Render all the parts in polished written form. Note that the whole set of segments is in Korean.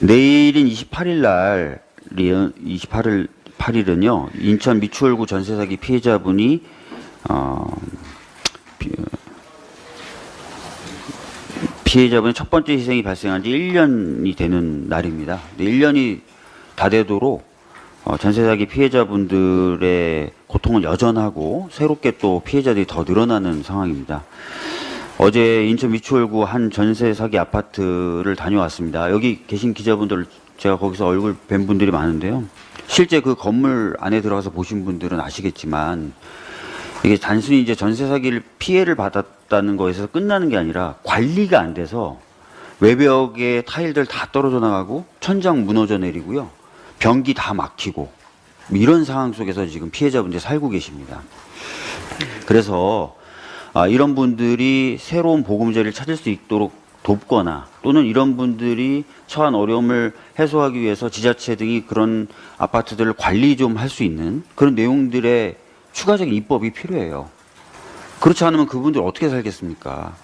내일인 28일 날, 8일은요, 인천 미추홀구 전세 사기 피해자분이, 피해자분의 첫 번째 희생이 발생한 지 1년이 되는 날입니다. 1년이 다 되도록 전세 사기 피해자분들의 고통은 여전하고 새롭게 또 피해자들이 더 늘어나는 상황입니다. 어제 인천 미추홀구 한 전세 사기 아파트를 다녀왔습니다. 여기 계신 기자분들 제가 거기서 얼굴 뵌 분들이 많은데요. 실제 그 건물 안에 들어가서 보신 분들은 아시겠지만 이게 단순히 이제 전세 사기를 피해를 받았다는 거에서 끝나는 게 아니라 관리가 안 돼서 외벽에 타일들 다 떨어져 나가고 천장 무너져 내리고요. 변기 다 막히고 이런 상황 속에서 지금 피해자분들이 살고 계십니다. 그래서 이런 분들이 새로운 보금자리를 찾을 수 있도록 돕거나 또는 이런 분들이 처한 어려움을 해소하기 위해서 지자체 등이 그런 아파트들을 관리 좀 할 수 있는 그런 내용들의 추가적인 입법이 필요해요. 그렇지 않으면 그분들 어떻게 살겠습니까?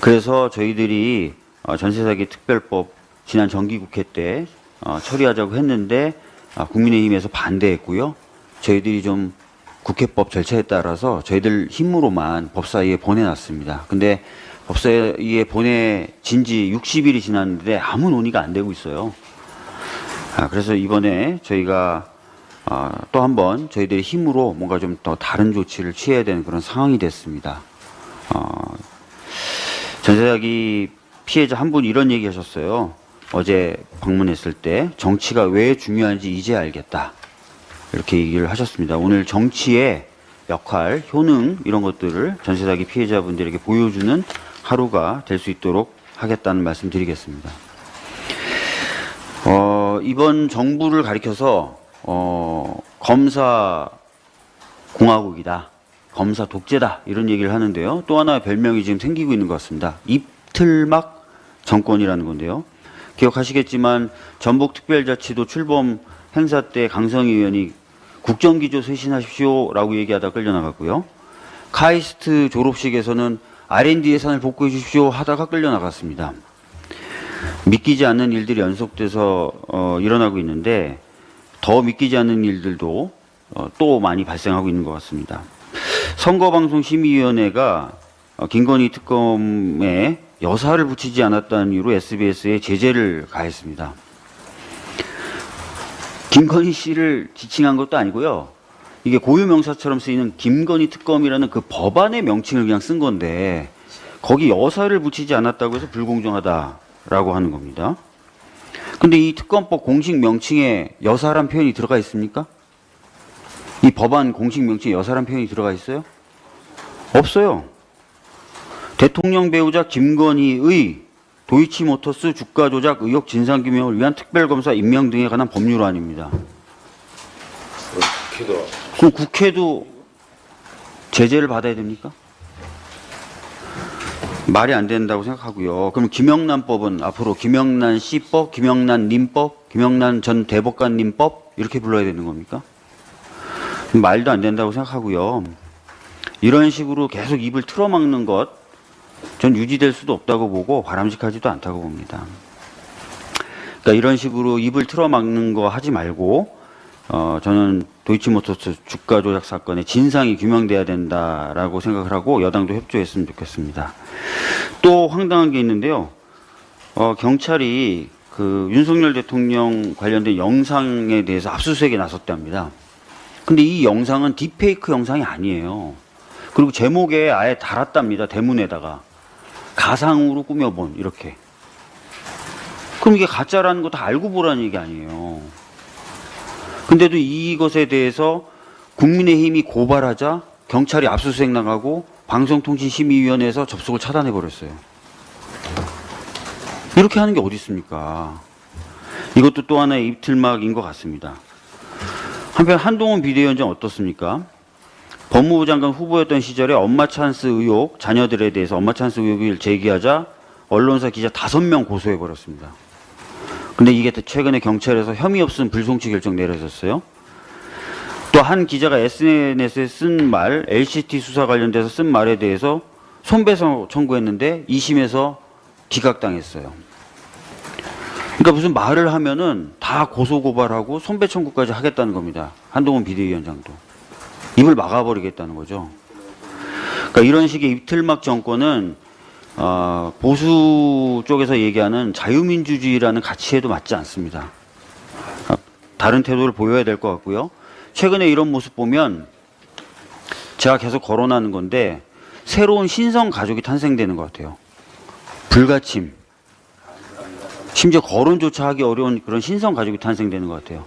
그래서 저희들이 전세사기 특별법 지난 정기국회 때 처리하자고 했는데 국민의힘에서 반대했고요. 저희들이 좀 국회법 절차에 따라서 저희들 힘으로만 법사위에 보내놨습니다. 근데 법사위에 보내진 지 60일이 지났는데 아무 논의가 안 되고 있어요. 그래서 이번에 저희가 또 한 번 저희들의 힘으로 뭔가 좀 더 다른 조치를 취해야 되는 그런 상황이 됐습니다. 전세사기 피해자 한 분이 이런 얘기 하셨어요. 어제 방문했을 때 정치가 왜 중요한지 이제 알겠다. 이렇게 얘기를 하셨습니다. 오늘 정치의 역할, 효능 이런 것들을 전세사기 피해자분들에게 보여주는 하루가 될 수 있도록 하겠다는 말씀 드리겠습니다. 이번 정부를 가리켜서 검사 공화국이다, 검사 독재다 이런 얘기를 하는데요. 또 하나의 별명이 지금 생기고 있는 것 같습니다. 입틀막 정권이라는 건데요. 기억하시겠지만 전북특별자치도 출범 행사 때 강성희 의원이 국정기조 쇄신하십시오라고 얘기하다 끌려나갔고요. 카이스트 졸업식에서는 R&D 예산을 복구해 주십시오 하다가 끌려나갔습니다. 믿기지 않는 일들이 연속돼서 일어나고 있는데 더 믿기지 않는 일들도 또 많이 발생하고 있는 것 같습니다. 선거방송심의위원회가 김건희 특검에 여사를 붙이지 않았다는 이유로 SBS에 제재를 가했습니다. 김건희 씨를 지칭한 것도 아니고요. 이게 고유명사처럼 쓰이는 김건희 특검이라는 그 법안의 명칭을 그냥 쓴 건데 거기 여사를 붙이지 않았다고 해서 불공정하다라고 하는 겁니다. 근데 이 특검법 공식 명칭에 여사란 표현이 들어가 있습니까? 이 법안 공식 명칭에 여사란 표현이 들어가 있어요? 없어요. 대통령 배우자 김건희의 도이치모터스 주가 조작 의혹 진상규명을 위한 특별검사 임명 등에 관한 법률안입니다. 그럼 국회도 제재를 받아야 됩니까? 말이 안 된다고 생각하고요. 그럼 김영란법은 앞으로 김영란 씨법, 김영란 님법, 김영란 전 대법관님법 이렇게 불러야 되는 겁니까? 말도 안 된다고 생각하고요. 이런 식으로 계속 입을 틀어막는 것 전 유지될 수도 없다고 보고 바람직하지도 않다고 봅니다. 그러니까 이런 식으로 입을 틀어막는 거 하지 말고 저는 도이치모터스 주가 조작 사건의 진상이 규명돼야 된다라고 생각을 하고 여당도 협조했으면 좋겠습니다. 또 황당한 게 있는데요. 경찰이 그 윤석열 대통령 관련된 영상에 대해서 압수수색에 나섰답니다. 근데 이 영상은 딥페이크 영상이 아니에요. 그리고 제목에 아예 달았답니다. 대문에다가. 가상으로 꾸며본 이렇게. 그럼 이게 가짜라는 거 다 알고 보라는 얘기 아니에요. 근데도 이것에 대해서 국민의힘이 고발하자 경찰이 압수수색 나가고 방송통신심의위원회에서 접속을 차단해버렸어요. 이렇게 하는 게 어디 있습니까? 이것도 또 하나의 입틀막인 것 같습니다. 한편 한동훈 비대위원장 어떻습니까? 법무부 장관 후보였던 시절에 엄마 찬스 의혹, 자녀들에 대해서 엄마 찬스 의혹을 제기하자 언론사 기자 5명 고소해버렸습니다. 근데 이게 최근에 경찰에서 혐의 없음 불송치 결정 내려졌어요. 또 한 기자가 SNS에 쓴 말, LCT 수사 관련돼서 쓴 말에 대해서 손배소 청구했는데 2심에서 기각당했어요. 그러니까 무슨 말을 하면은 다 고소고발하고 손배청구까지 하겠다는 겁니다. 한동훈 비대위원장도. 입을 막아버리겠다는 거죠. 그러니까 이런 식의 이틀막 정권은 보수 쪽에서 얘기하는 자유민주주의라는 가치에도 맞지 않습니다. 다른 태도를 보여야 될 것 같고요. 최근에 이런 모습 보면 제가 계속 거론하는 건데 새로운 신성 가족이 탄생되는 것 같아요. 불가침, 심지어 거론조차 하기 어려운 그런 신성 가족이 탄생되는 것 같아요.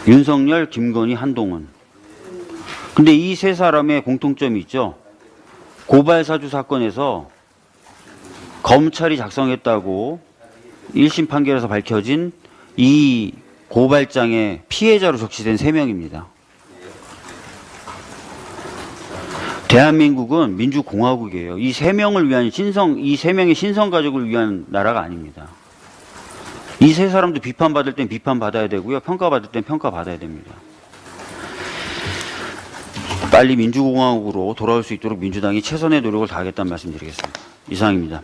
윤석열, 김건희, 한동훈. 근데 이 세 사람의 공통점이 있죠. 고발사주 사건에서 검찰이 작성했다고 1심 판결에서 밝혀진 이 고발장의 피해자로 적시된 3명입니다. 대한민국은 민주공화국이에요. 이 3명을 위한 이 3명의 신성가족을 위한 나라가 아닙니다. 이 세 사람도 비판받을 땐 비판받아야 되고요. 평가받을 땐 평가받아야 됩니다. 빨리 민주공화국으로 돌아올 수 있도록 민주당이 최선의 노력을 다하겠다는 말씀 드리겠습니다. 이상입니다.